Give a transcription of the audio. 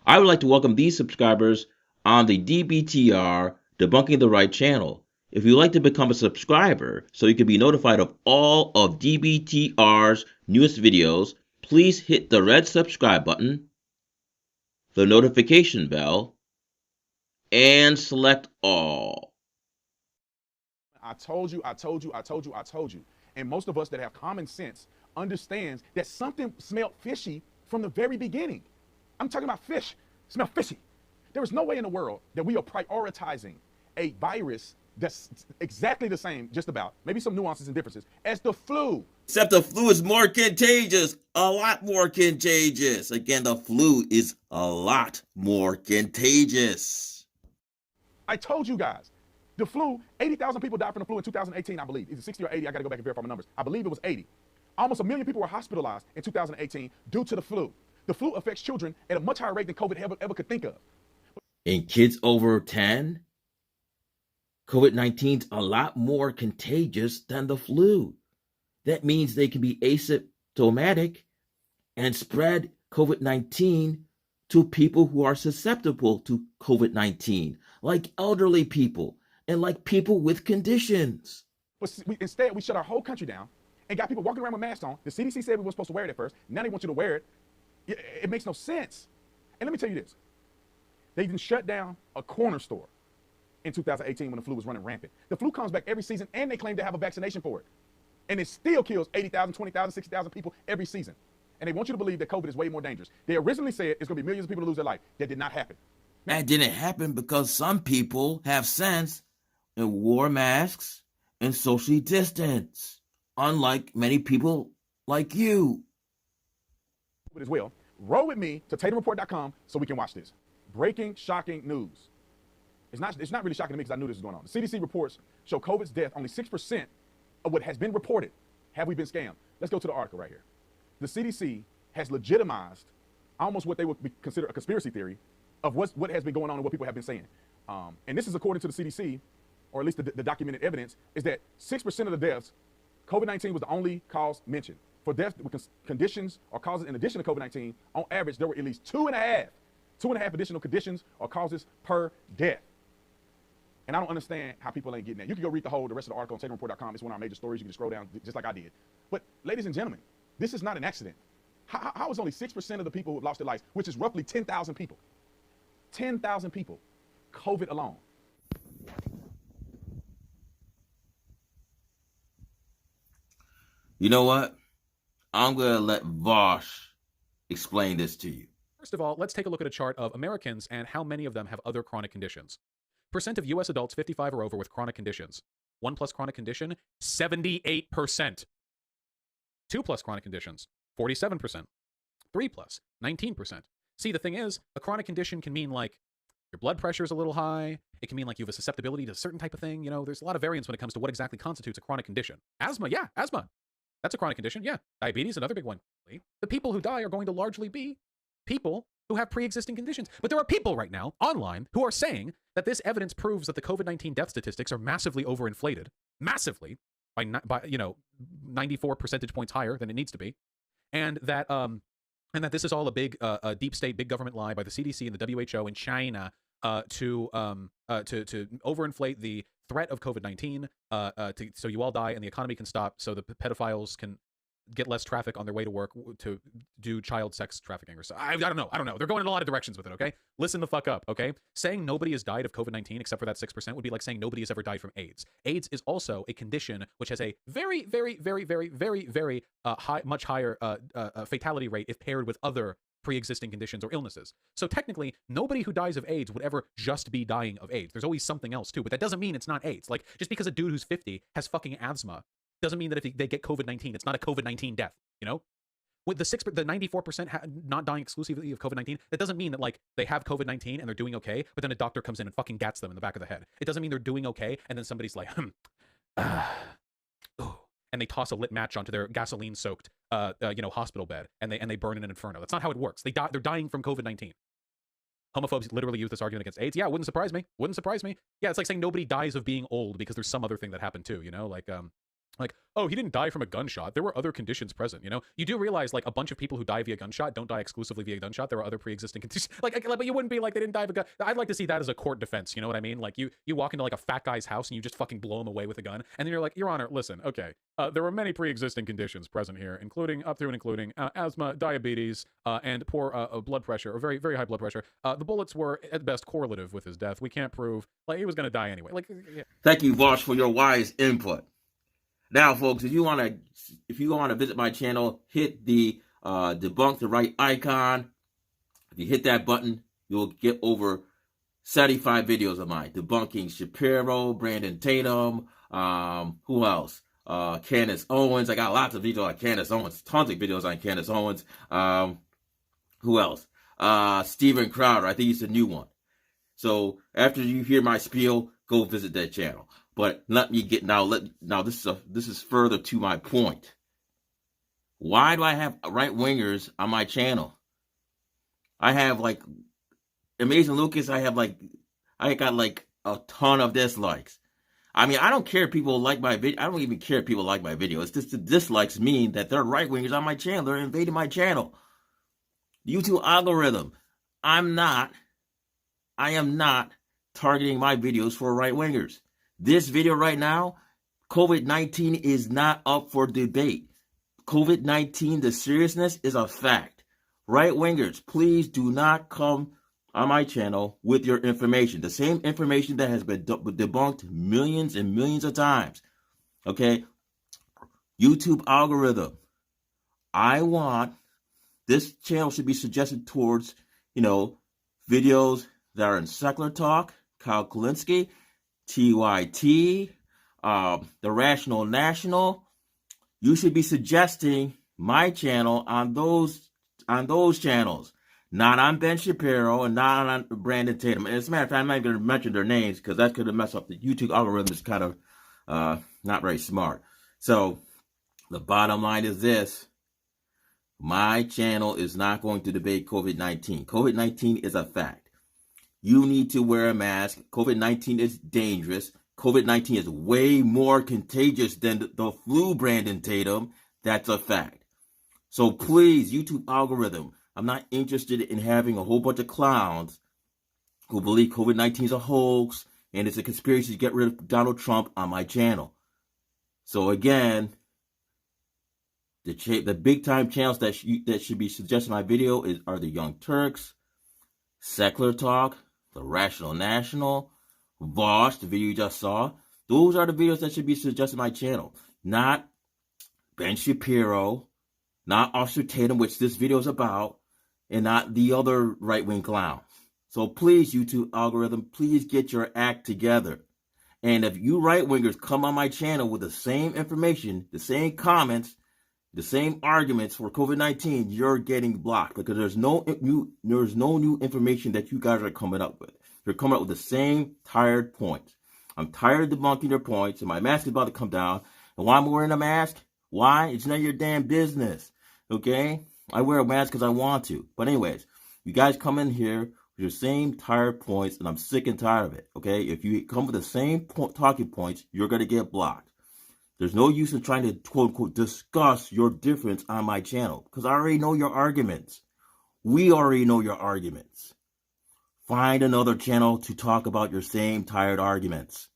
I would like to welcome these subscribers on the DBTR Debunking the Right channel. If you'd like to become a subscriber so you can be notified of all of DBTR's newest videos, please hit the red subscribe button, the notification bell, and select all. I told you. And most of us that have common sense understands that something smelled fishy from the very beginning. I'm talking about fish. Smell fishy. There is no way in the world that we are prioritizing a virus that's exactly the same, just about, maybe some nuances and differences, as the flu. Except the flu is more contagious, a lot more contagious. Again, the flu is a lot more contagious. I told you guys. The flu, 80,000 people died from the flu in 2018, I believe. Is it 60 or 80? I got to go back and verify my numbers. I believe it was 80. Almost 1 million people were hospitalized in 2018 due to the flu. The flu affects children at a much higher rate than COVID ever could think of. In kids over 10, COVID-19 is a lot more contagious than the flu. That means they can be asymptomatic and spread COVID-19 to people who are susceptible to COVID-19, like elderly people and like people with conditions. But instead, we shut our whole country down and got people walking around with masks on. The CDC said we weren't supposed to wear it at first. Now they want you to wear it. It makes no sense. And let me tell you this. They even shut down a corner store in 2018 when the flu was running rampant. The flu comes back every season, and they claim to have a vaccination for it. And it still kills 80,000, 20,000, 60,000 people every season. And they want you to believe that COVID is way more dangerous. They originally said it's going to be millions of people to lose their life. That did not happen. That didn't happen because some people have sense and wore masks and socially distanced, unlike many people like you. As well, roll with me to TatumReport.com so we can watch this. Breaking, shocking news. It's not really shocking to me because I knew this was going on. The CDC reports show COVID's death only 6% of what has been reported. Have we been scammed? Let's go to the article right here. The CDC has legitimized almost what they would consider a conspiracy theory of what has been going on and what people have been saying. And this is according to the CDC, or at least the documented evidence, is that 6% of the deaths, COVID-19 was the only cause mentioned. For deaths with conditions or causes in addition to COVID-19, on average, there were at least two and a half additional conditions or causes per death. And I don't understand how people ain't getting that. You can go read the rest of the article on TatumReport.com. It's one of our major stories. You can scroll down just like I did. But ladies and gentlemen, this is not an accident. How is only 6% of the people who lost their lives, which is roughly 10,000 people? 10,000 people, COVID alone. You know what? I'm going to let Vaush explain this to you. First of all, let's take a look at a chart of Americans and how many of them have other chronic conditions. Percent of US adults 55 or over with chronic conditions. 1 plus chronic condition, 78%. 2 plus chronic conditions, 47%. 3 plus, 19%. See, the thing is, a chronic condition can mean like your blood pressure is a little high. It can mean like you have a susceptibility to a certain type of thing. You know, there's a lot of variance when it comes to what exactly constitutes a chronic condition. Asthma, yeah, asthma. That's a chronic condition, yeah. Diabetes, another big one. The people who die are going to largely be people who have pre-existing conditions. But there are people right now online who are saying that this evidence proves that the COVID-19 death statistics are massively overinflated, massively, by 94 percentage points higher than it needs to be, and that this is all a big deep state, big government lie by the CDC and the WHO in China to overinflate the threat of COVID-19 so you all die and the economy can stop, so the pedophiles can get less traffic on their way to work to do child sex trafficking or so. I don't know. They're going in a lot of directions with it, okay? Listen the fuck up, okay? Saying nobody has died of COVID-19 except for that 6% would be like saying nobody has ever died from AIDS. AIDS is also a condition which has a very, very, very, very, very, very much higher fatality rate if paired with other pre-existing conditions or illnesses. So technically, nobody who dies of AIDS would ever just be dying of AIDS. There's always something else too, but that doesn't mean it's not AIDS. Like, just because a dude who's 50 has fucking asthma doesn't mean that if they get COVID-19, it's not a COVID-19 death, you know? With the 94% not dying exclusively of COVID-19, that doesn't mean that like they have COVID-19 and they're doing okay, but then a doctor comes in and fucking gats them in the back of the head. It doesn't mean they're doing okay, and then somebody's like, and they toss a lit match onto their gasoline-soaked, hospital bed, and they burn in an inferno. That's not how it works. They're dying from COVID-19. Homophobes literally use this argument against AIDS. Yeah, wouldn't surprise me. Yeah, it's like saying nobody dies of being old because there's some other thing that happened too, you know? Like, Like, oh, he didn't die from a gunshot. There were other conditions present, you know? You do realize, like, a bunch of people who die via gunshot don't die exclusively via gunshot. There are other pre-existing conditions. But you wouldn't be like, they didn't die of a gun. I'd like to see that as a court defense, you know what I mean? Like, you walk into, like, a fat guy's house and you just fucking blow him away with a gun. And then you're like, Your Honor, listen, okay, there were many pre-existing conditions present here, including, up through and including, asthma, diabetes, and poor blood pressure, or very, very high blood pressure. The bullets were, at best, correlative with his death. We can't prove, like, he was going to die anyway. Like, yeah. Thank you, Vaush, for your wise input. Now, folks, if you want to visit my channel, hit the debunk the right icon. If you hit that button, you'll get over 75 videos of mine debunking Shapiro, Brandon Tatum, who else? Candace Owens. I got lots of videos on Candace Owens, tons of videos on Candace Owens. Who else? Steven Crowder. I think he's a new one. So after you hear my spiel, go visit that channel. But let me get now. This is further to my point. Why do I have right wingers on my channel? I have like Amazing Lucas. I got like a ton of dislikes. I mean, I don't care if people like my video. I don't even care if people like my video. It's just the dislikes mean that they're right wingers on my channel. They're invading my channel. YouTube algorithm. I am not targeting my videos for right wingers. This video right now, COVID-19 is not up for debate. COVID-19, the seriousness is a fact. Right wingers, please do not come on my channel with your information. The same information that has been debunked millions and millions of times. Okay? YouTube algorithm. I want this channel should be suggested towards, videos that are in secular talk, Kyle Kulinski, TYT, the Rational National. You should be suggesting my channel on those channels, not on Ben Shapiro and not on Brandon Tatum. And as a matter of fact, I'm not going to mention their names because that's going to mess up the YouTube algorithm. Is kind of not very smart. So the bottom line is this. My channel is not going to debate COVID-19. COVID-19 is a fact. You need to wear a mask. COVID-19 is dangerous. COVID-19 is way more contagious than the flu, Brandon Tatum. That's a fact. So please, YouTube algorithm, I'm not interested in having a whole bunch of clowns who believe COVID-19 is a hoax and it's a conspiracy to get rid of Donald Trump on my channel. So again, the big-time channels that should be suggesting my video are the Young Turks, Secular Talk, the Rational National, Vaush, the video you just saw. Those are the videos that should be suggested my channel. Not Ben Shapiro, not Officer Tatum, which this video is about, and not the other right-wing clown. So please, YouTube algorithm, please get your act together. And if you right-wingers come on my channel with the same information, the same comments, the same arguments for COVID-19, you're getting blocked because there's no new information that you guys are coming up with. You're coming up with the same tired points. I'm tired of debunking your points, and my mask is about to come down. And why I'm wearing a mask? Why? It's none of your damn business. Okay? I wear a mask because I want to. But anyways, you guys come in here with your same tired points, and I'm sick and tired of it. Okay? If you come with the same talking points, you're going to get blocked. There's no use in trying to, quote unquote, discuss your difference on my channel because I already know your arguments. We already know your arguments. Find another channel to talk about your same tired arguments.